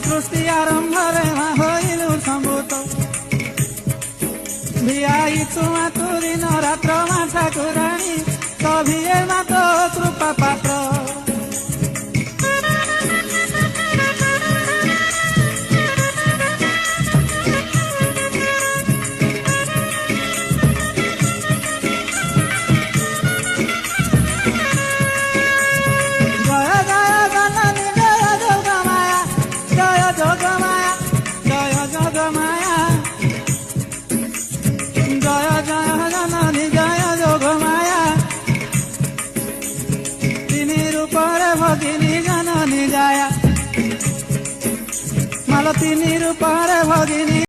सृष्टि आरंभ होइलु संभूत भियाई तुमा तुरी नरात्र मा ठाकुराणी कभिए मात कृपा पात्र भगिनी जननी जाया मालती निरूपरे भगिनी।